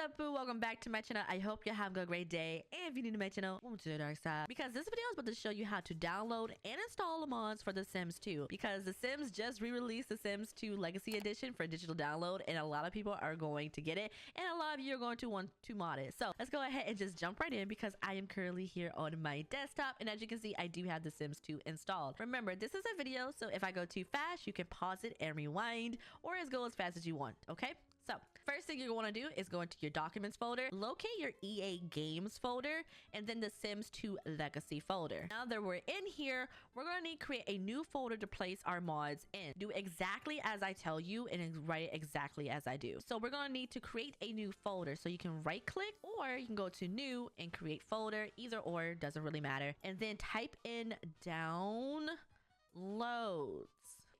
up, boo? Welcome back to my channel. I hope you're having a great day. And if you're new to my channel, welcome to the dark side. Because this video is about to show you how to download and install the mods for The Sims 2. Because The Sims just re-released The Sims 2 Legacy Edition for digital download. And a lot of people are going to get it. And a lot of you are going to want to mod it. So let's go ahead and just jump right in because I am currently here on my desktop. And as you can see, I do have The Sims 2 installed. Remember, this is a video. So if I go too fast, you can pause it and rewind. Or go as fast as you want. Okay? So first thing you want to do is go into your documents folder, locate your EA games folder, and then the Sims 2 legacy folder. Now that we're in here, we're going to need to create a new folder to place our mods in. Do exactly as I tell you and write it exactly as I do. So we're going to need to create a new folder. So you can right click or you can go to new and create folder. Either or, doesn't really matter. And then type in downloads.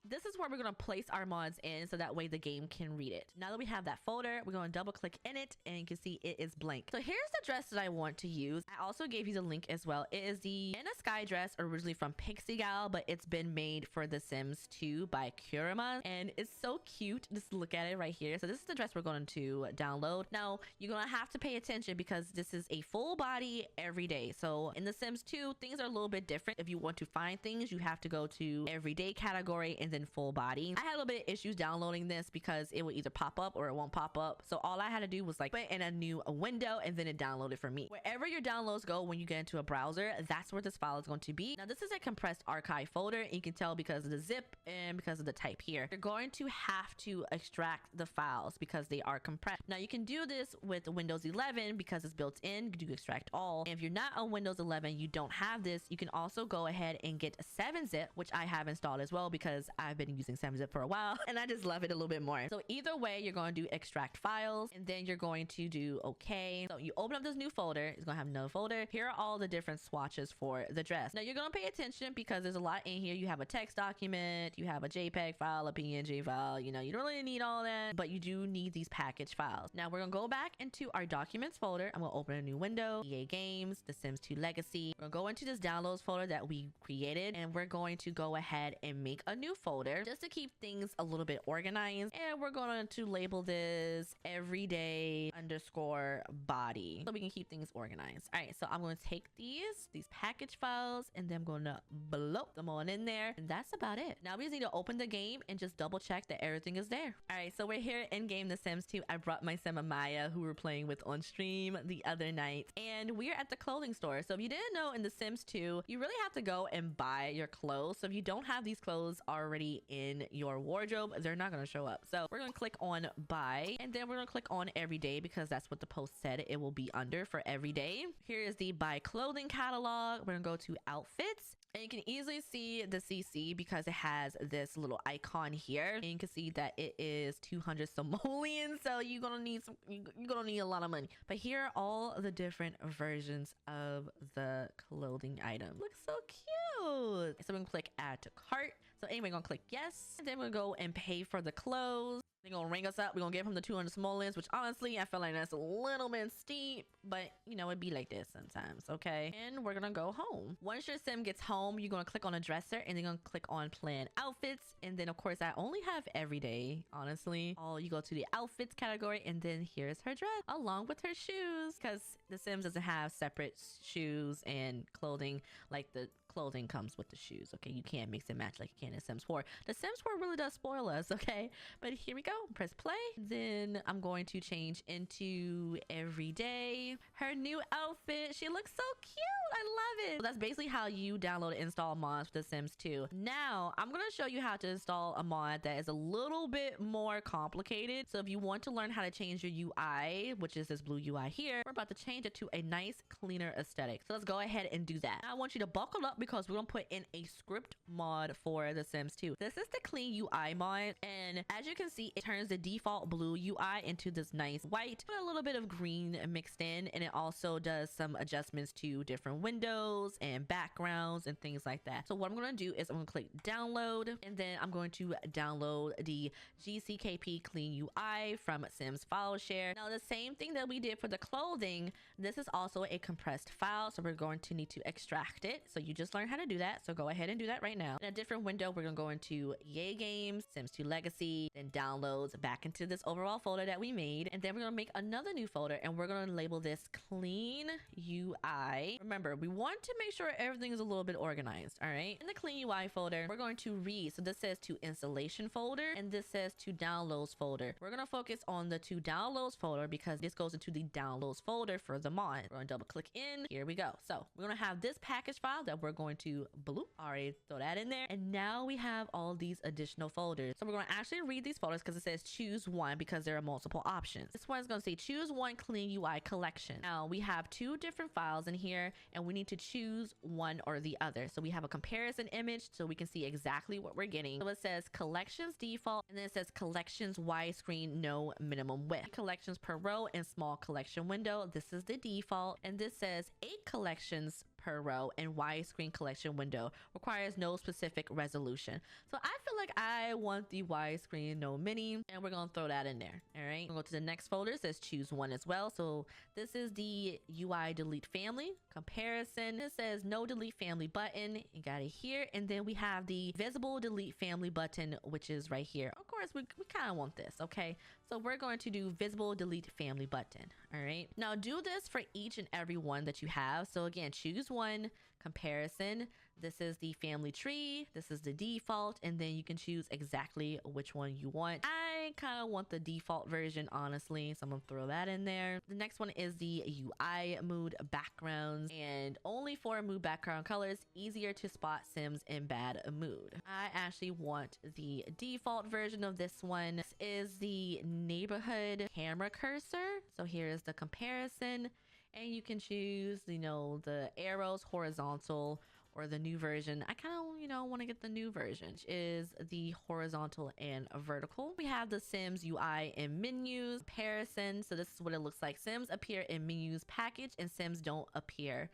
This is where we're going to place our mods in so that way the game can read it. Now that we have that folder, we're going to double click in it and you can see it is blank. So here's the dress that I want to use. I also gave you the link as well. It is the In a Sky dress originally from Pixie Gal, but it's been made for The Sims 2 by Kurama and it's so cute. Just look at it right here. So this is the dress we're going to download. Now you're going to have to pay attention because this is a full body everyday. So in The Sims 2, things are a little bit different. If you want to find things, you have to go to everyday category and then full body. I had a little bit of issues downloading this because it will either pop up or it won't pop up. So all I had to do was like put in a new window and then it downloaded for me. Wherever your downloads go when you get into a browser, that's where this file is going to be. Now this is a compressed archive folder. You can tell because of the zip and because of the type here. You're going to have to extract the files because they are compressed. Now you can do this with Windows 11 because it's built in. You can do extract all. And if you're not on Windows 11, you don't have this. You can also go ahead and get 7-zip, which I have installed as well because I've been using 7-zip for a while and I just love it a little bit more. So either way, you're going to do extract files and then you're going to do okay. So you open up this new folder. It's going to have another folder. Here are all the different swatches for the dress. Now you're going to pay attention because there's a lot in here. You have a text document, you have a JPEG file, a PNG file. You know, you don't really need all that, but you do need these package files. Now we're going to go back into our documents folder. I'm going to open a new window, EA Games, The Sims 2 Legacy. We're going to go into this downloads folder that we created and we're going to go ahead and make a new folder just to keep things a little bit organized. And we're going to label this everyday underscore body so we can keep things organized. All right, so I'm going to take these package files and then I'm going to blow them on in there. And that's about it. Now we just need to open the game and just double check that everything is there. All right, so we're here in game The Sims 2. I brought my Sim Maya who we're playing with on stream the other night. And we're at the clothing store. So if you didn't know, in The Sims 2, you really have to go and buy your clothes. So if you don't have these clothes already in your wardrobe, they're not going to show up. So we're going to click on buy and then we're going to click on everyday because that's what the post said it will be under for everyday. Here is the buy clothing catalog. We're going to go to outfits and you can easily see the CC because it has this little icon here and you can see that it is 200 simoleons. So you're going to need a lot of money. But here are all the different versions of the clothing item. Looks so cute. So we're going to click add to cart. So anyway, we're going to click yes. And then we'll go and pay for the clothes. They're gonna ring us up. We're gonna give him the 200 simoleons, which honestly I feel like that's a little bit steep, but you know, it'd be like this sometimes. Okay, and we're gonna go home. Once your sim gets home, you're gonna click on a dresser and then you're gonna click on plan outfits, and then of course I only have everyday, honestly. You go to the outfits category and then here's her dress along with her shoes because The Sims doesn't have separate shoes and clothing. Like the clothing comes with the shoes. Okay, you can't mix and match like you can in Sims 4. The Sims 4 really does spoil us. Okay, but here we go. Press play. Then I'm going to change into everyday. Her new outfit, she looks so cute. I love it. So that's basically how you download and install mods for The Sims 2. Now I'm going to show you how to install a mod that is a little bit more complicated. So if you want to learn how to change your UI, which is this blue UI here, we're about to change it to a nice cleaner aesthetic. So let's go ahead and do that. Now I want you to buckle up because we're going to put in a script mod for The Sims 2. This is the clean UI mod, and as you can see, it turns the default blue UI into this nice white with a little bit of green mixed in, and it also does some adjustments to different windows and backgrounds and things like that. So what I'm going to do is I'm going to click download, and then I'm going to download the GCKP clean UI from Sims File Share. Now the same thing that we did for the clothing, this is also a compressed file, so we're going to need to extract it. So you just just learned how to do that, so go ahead and do that right now. In a different window, we're gonna go into Yay Games, Sims 2 Legacy, then Downloads, back into this overall folder that we made, and then we're gonna make another new folder, and we're gonna label this Clean UI. Remember, we want to make sure everything is a little bit organized. All right, in the Clean UI folder, we're going to read. So this says to installation folder, and this says to downloads folder. We're gonna focus on the to downloads folder because this goes into the downloads folder for the mod. We're gonna double click in. Here we go. So we're gonna have this package file that we're going to bloop. Already throw that in there, and now we have all these additional folders. So we're gonna actually read these folders because it says choose one because there are multiple options. This one's gonna say choose one Clean UI collection. Now we have two different files in here, and we need to choose one or the other. So we have a comparison image so we can see exactly what we're getting. So it says collections default, and then it says collections widescreen no minimum width. Collections per row and small collection window. This is the default, and this says 8 collections per row and widescreen collection window requires no specific resolution. So I feel like I want the widescreen no mini, and we're gonna throw that in there. All right, we'll go to the next folder. It says choose one as well. So this is the UI delete family comparison. It says no delete family button. You got it here, and then we have the visible delete family button, which is right here. Of course, we kind of want this. Okay, so we're going to do visible delete family button. All right, now do this for each and every one that you have. So again, choose one comparison. This is the family tree. This is the default, and then you can choose exactly which one you want. I kind of want the default version, honestly, so I'm gonna throw that in there. The next one is the UI mood backgrounds, and only 4 mood background colors, easier to spot Sims in bad mood. I actually want the default version of this one. This is the neighborhood camera cursor. So here is the comparison, and you can choose, you know, the arrows horizontal or the new version. I kind of, you know, want to get the new version, which is the horizontal and vertical. We have the Sims UI and menus comparison. So this is what it looks like. Sims appear in menus package and Sims don't appear.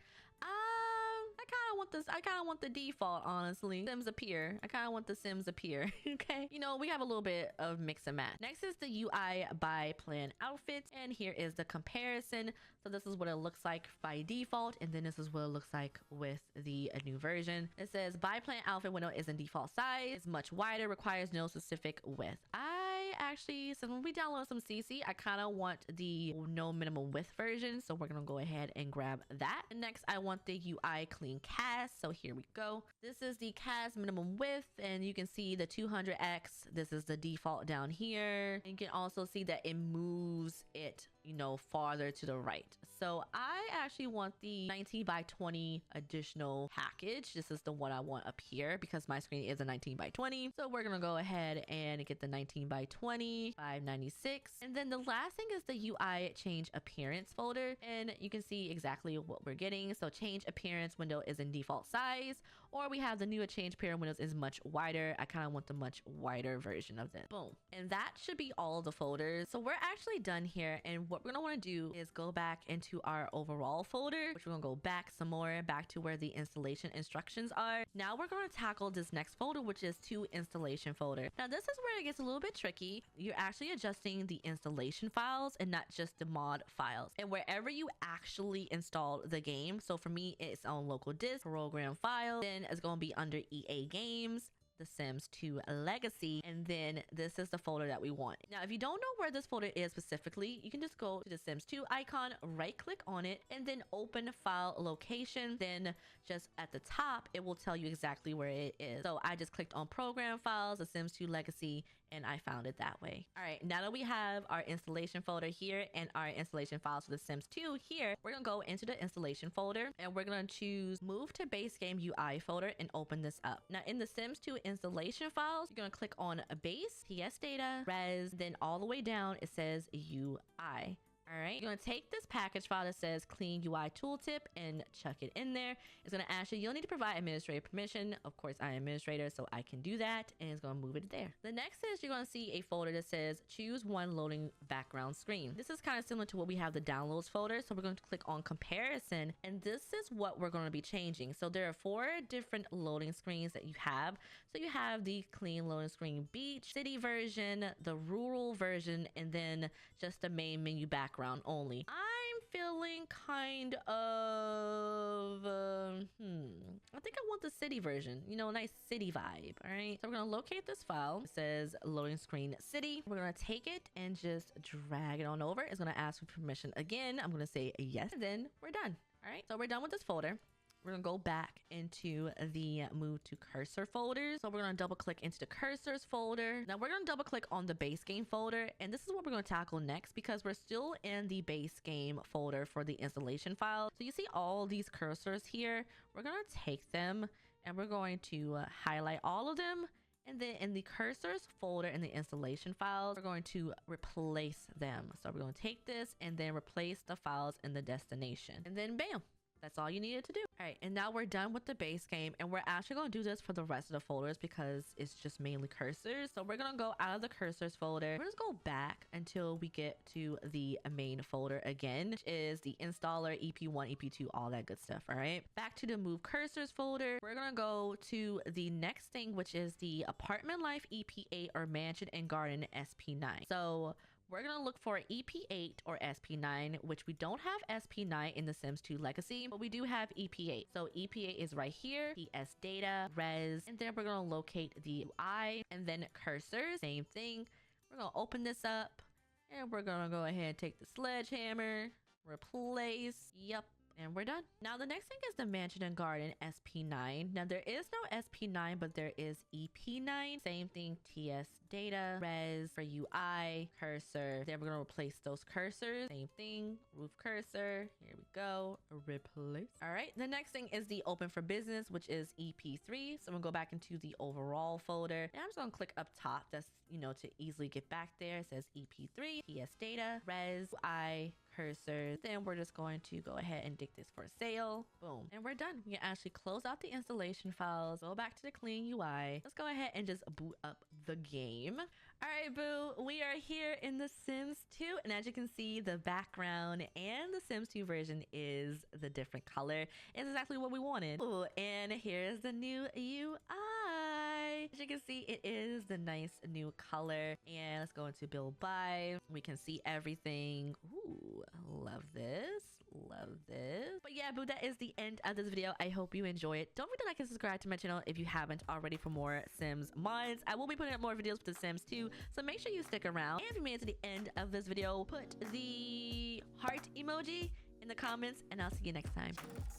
I kind of want this. I kind of want the default, honestly. Sims appear. I kind of want the Sims appear. Okay. You know, we have a little bit of mix and match. Next is the UI by plan outfits. And here is the comparison. So this is what it looks like by default. And then this is what it looks like with the new version. It says by plan outfit window is in default size. It's much wider, requires no specific width. I actually, so when we download some CC, I kind of want the no minimum width version. So we're going to go ahead and grab that. And next, I want the UI clean cast. So here we go. This is the cast minimum width, and you can see the 200x. This is the default down here. And you can also see that it moves it, you know, farther to the right. So I actually want the 19 by 20 additional package. This is the one I want up here because my screen is a 19 by 20. So we're gonna go ahead and get the 19 by 20, 596. And then the last thing is the UI change appearance folder, and you can see exactly what we're getting. So change appearance window is in default size, or we have the new change appearance windows is much wider. I kind of want the much wider version of this. Boom. And that should be all the folders. So we're actually done here, and what we're gonna want to do is go back into our overall folder, which we're gonna go back some more, back to where the installation instructions are. Now we're going to tackle this next folder, which is to installation folder. Now this is where it gets a little bit tricky. You're actually adjusting the installation files and not just the mod files, and wherever you actually install the game. So for me, it's on local disk program file, then it's going to be under EA games, The Sims 2 Legacy, and then this is the folder that we want. Now, if you don't know where this folder is specifically, you can just go to the Sims 2 icon, right click on it, and then open file location. Then just at the top, it will tell you exactly where it is. So I just clicked on program files, The Sims 2 Legacy, and I found it that way. All right, now that we have our installation folder here and our installation files for The Sims 2 here, we're gonna go into the installation folder, and we're gonna choose move to base game UI folder and open this up. Now in The Sims 2 installation files, you're gonna click on a base, PS data, res, then all the way down it says UI. All right, you're gonna take this package file that says clean UI tooltip and chuck it in there. It's gonna ask you, you'll need to provide administrator permission. Of course, I'm administrator, so I can do that, and it's gonna move it there. The next is you're gonna see a folder that says choose one loading background screen. This is kind of similar to what we have the downloads folder. So we're going to click on comparison, and this is what we're gonna be changing. So there are 4 different loading screens that you have. So you have the clean loading screen beach, city version, the rural version, and then just the main menu background background only. I'm feeling kind of, I think I want the city version, you know, a nice city vibe. All right. So we're going to locate this file. It says loading screen city. We're going to take it and just drag it on over. It's going to ask for permission again. I'm going to say yes, and then we're done. All right. So we're done with this folder. We're gonna go back into the move to cursor folders. So we're gonna double click into the cursors folder. Now we're gonna double click on the base game folder, and this is what we're gonna tackle next because we're still in the base game folder for the installation file. So you see all these cursors here. We're gonna take them and we're going to highlight all of them. And then in the cursors folder in the installation files, we're going to replace them. So we're going to take this and then replace the files in the destination. And then bam. That's all you needed to do. All right, and now we're done with the base game, and we're actually going to do this for the rest of the folders because it's just mainly cursors. So we're going to go out of the cursors folder. We're just go back until we get to the main folder again, which is the installer, EP1, EP2, all that good stuff. All right, back to the move cursors folder. We're going to go to the next thing, which is the apartment life EP8 or mansion and garden SP9. So we're going to look for EP8 or SP9, which we don't have SP9 in The Sims 2 Legacy, but we do have EP8. So EP8 is right here, PS data, res, and then we're going to locate the UI and then cursor, same thing. We're going to open this up and we're going to go ahead and take the sledgehammer, replace, yep. And we're done. Now the next thing is the mansion and garden SP9. Now there is no SP9, but there is EP9. Same thing, TS data, res for UI, cursor. Then we're gonna replace those cursors. Same thing, roof cursor. Here we go, replace. All right, the next thing is the open for business, which is EP3. So I'm gonna go back into the overall folder. And I'm just gonna click up top. That's, you know, to easily get back there. It says EP3, TS data, res, UI, cursor. Then we're just going to go ahead and dig this for sale. Boom. And we're done. We can actually close out the installation files, go back to the clean UI. Let's go ahead and just boot up the game. All right, boo, we are here in The Sims 2, and as you can see, the background and the Sims 2 version is the different color. It's exactly what we wanted. Ooh, and here's the new UI. As you can see, it is the nice new color. And let's go into build by. We can see everything. Ooh, love this. Love this. But yeah, boo, that is the end of this video. I hope you enjoy it. Don't forget to like and subscribe to my channel if you haven't already for more Sims mods. I will be putting up more videos with The Sims 2, so make sure you stick around. And if you made it to the end of this video, put the heart emoji in the comments, and I'll see you next time.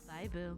Bye, boo.